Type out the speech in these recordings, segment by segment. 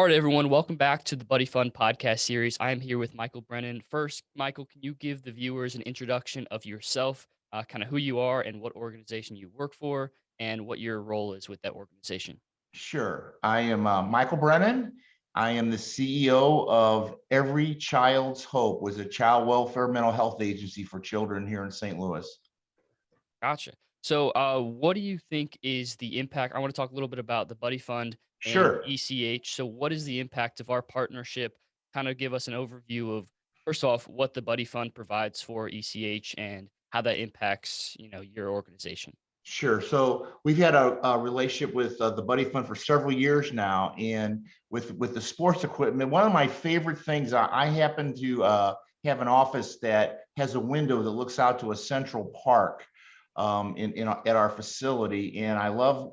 All right, everyone, welcome back to the Buddy Fun podcast series. I am here with Michael Brennan. First, Michael, can you give the viewers an introduction of yourself, kind of who you are and what organization you work for, and what your role is with that organization? Sure. I am Michael Brennan. I am the CEO of Every Child's Hope, was a child welfare mental health agency for children here in St. Louis. Gotcha. So, what do you think is the impact? I want to talk a little bit about the Buddy Fund and Sure. ECH. So, what is the impact of our partnership? Kind of give us an overview of, first off, what the Buddy Fund provides for ECH and how that impacts, your organization. Sure. So we've had a relationship with the Buddy Fund for several years now, and with the sports equipment. One of my favorite things, I happen to have an office that has a window that looks out to a central park at our facility, and I love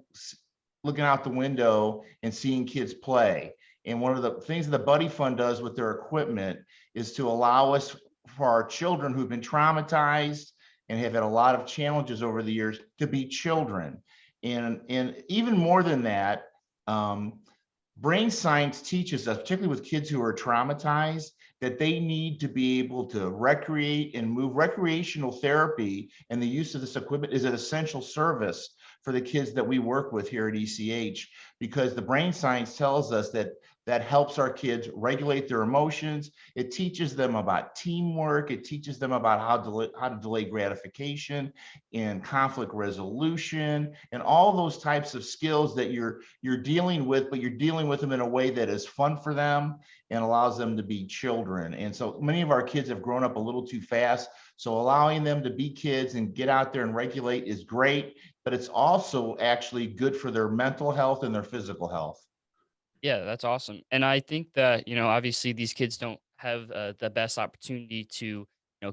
looking out the window and seeing kids play. And one of the things that the Buddy Fund does with their equipment is to allow us, for our children who've been traumatized and have had a lot of challenges over the years, to be children. And even more than that, brain science teaches us, particularly with kids who are traumatized, that they need to be able to recreate and move. Recreational therapy and the use of this equipment is an essential service for the kids that we work with here at ECH, because the brain science tells us that that helps our kids regulate their emotions. It teaches them about teamwork. It teaches them about how to delay gratification and conflict resolution and all those types of skills that you're dealing with, but you're dealing with them in a way that is fun for them and allows them to be children. And so many of our kids have grown up a little too fast. So allowing them to be kids and get out there and regulate is great, but it's also actually good for their mental health and their physical health. Yeah, that's awesome. And I think that, obviously these kids don't have the best opportunity to,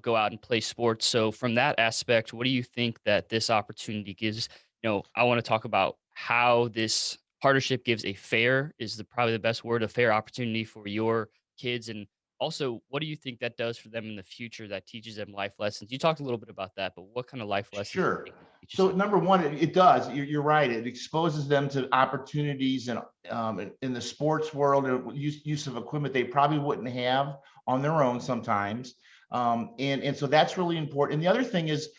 go out and play sports. So from that aspect, what do you think that this opportunity gives? I want to talk about how this partnership gives a fair is the probably the best word, a fair opportunity for your kids. And also, what do you think that does for them in the future that teaches them life lessons? You talked a little bit about that, but what kind of life lessons do you Sure. think it teaches So them? number one, it does. You're right. It exposes them to opportunities and in the sports world, use of equipment they probably wouldn't have on their own sometimes. And so that's really important. And the other thing is,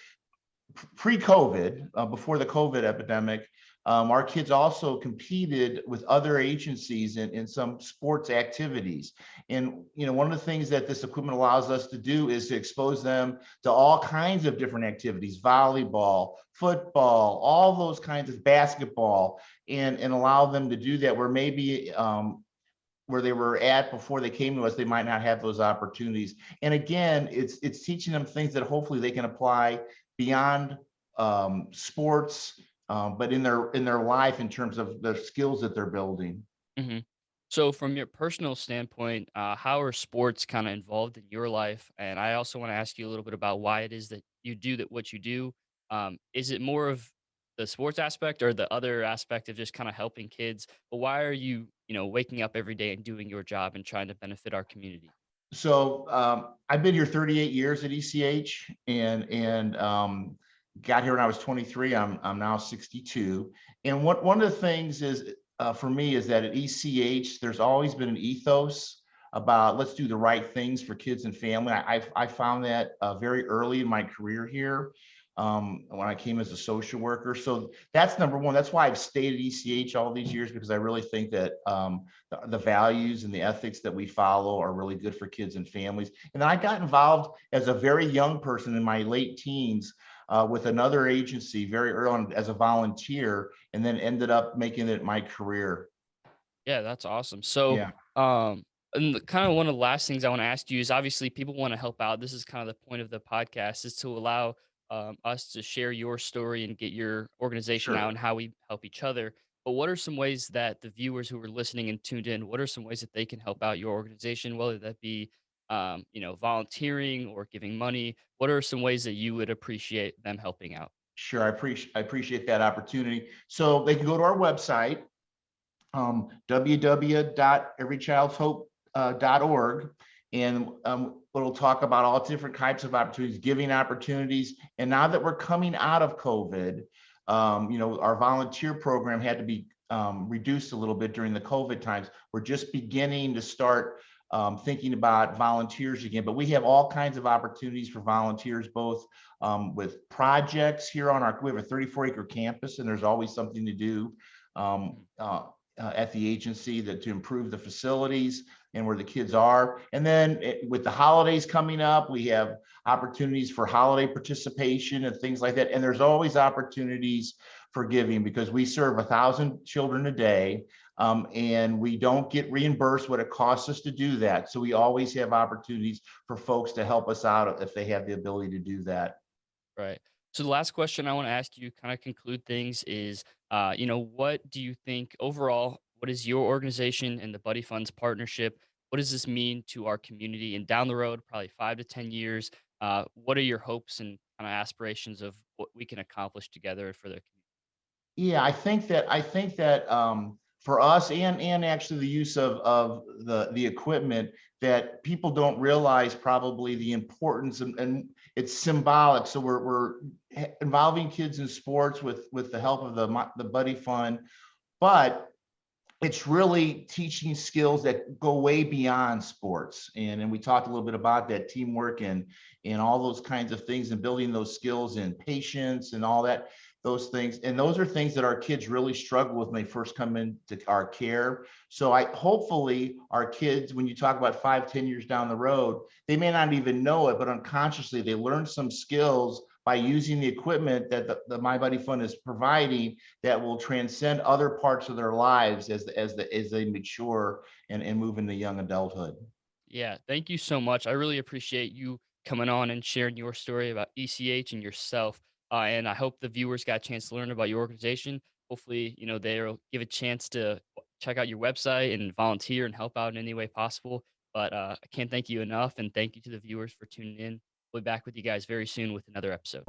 pre-COVID, before the COVID epidemic, our kids also competed with other agencies in some sports activities. And one of the things that this equipment allows us to do is to expose them to all kinds of different activities: volleyball, football, all those kinds of basketball, and allow them to do that where maybe where they were at before they came to us, they might not have those opportunities. And again, it's teaching them things that hopefully they can apply beyond sports, but in their life in terms of the skills that they're building. Mhm. So, from your personal standpoint, how are sports kind of involved in your life? And I also want to ask you a little bit about why it is that you do that what you do. Is it more of the sports aspect or the other aspect of just kind of helping kids? But why are you, waking up every day and doing your job and trying to benefit our community? So I've been here 38 years at ECH, and got here when I was 23. I'm now 62. And one of the things is, for me, is that at ECH there's always been an ethos about let's do the right things for kids and family. I found that very early in my career here, when I came as a social worker. So that's number one. That's why I've stayed at ECH all these years, because I really think that the values and the ethics that we follow are really good for kids and families. And then I got involved as a very young person in my late teens with another agency very early on as a volunteer, and then ended up making it my career. Yeah, that's awesome. So, Yeah, and kind of one of the last things I want to ask you is obviously people want to help out. This is kind of the point of the podcast is to allow us to share your story and get your organization out sure. and how we help each other. But what are some ways that the viewers who are listening and tuned in, what are some ways that they can help out your organization, whether that be, volunteering or giving money? What are some ways that you would appreciate them helping out? Sure. I appreciate that opportunity. So they can go to our website, www.everychildshope.org, and it'll talk about all different types of opportunities, giving opportunities. And now that we're coming out of COVID, our volunteer program had to be reduced a little bit during the COVID times. We're just beginning to start thinking about volunteers again, but we have all kinds of opportunities for volunteers, both with projects here on we have a 34-acre campus, and there's always something to do um, Mhm. uh, at the agency to improve the facilities and where the kids are. And then with the holidays coming up, we have opportunities for holiday participation and things like that. And there's always opportunities for giving because we serve 1,000 children a day. And we don't get reimbursed what it costs us to do that. So we always have opportunities for folks to help us out if they have the ability to do that. Right. So the last question I want to ask you, kind of conclude things, is, what do you think overall? What is your organization and the Buddy Funds partnership? What does this mean to our community? And down the road, probably 5 to 10 years, what are your hopes and kind of aspirations of what we can accomplish together for the community? Yeah, I think that for us and actually the use of the equipment that people don't realize probably the importance and it's symbolic. So we're involving kids in sports with the help of the Buddy Fund, but it's really teaching skills that go way beyond sports. And we talked a little bit about that teamwork and all those kinds of things and building those skills and patience and all that, those things. And those are things that our kids really struggle with when they first come into our care. So I hopefully our kids, when you talk about 5, 10 years down the road, they may not even know it, but unconsciously they learn some skills by using the equipment that the My Buddy Fund is providing that will transcend other parts of their lives as they mature and move into young adulthood. Yeah, thank you so much. I really appreciate you coming on and sharing your story about ECH and yourself. And I hope the viewers got a chance to learn about your organization. Hopefully, they'll give a chance to check out your website and volunteer and help out in any way possible. But I can't thank you enough. And thank you to the viewers for tuning in. We'll be back with you guys very soon with another episode.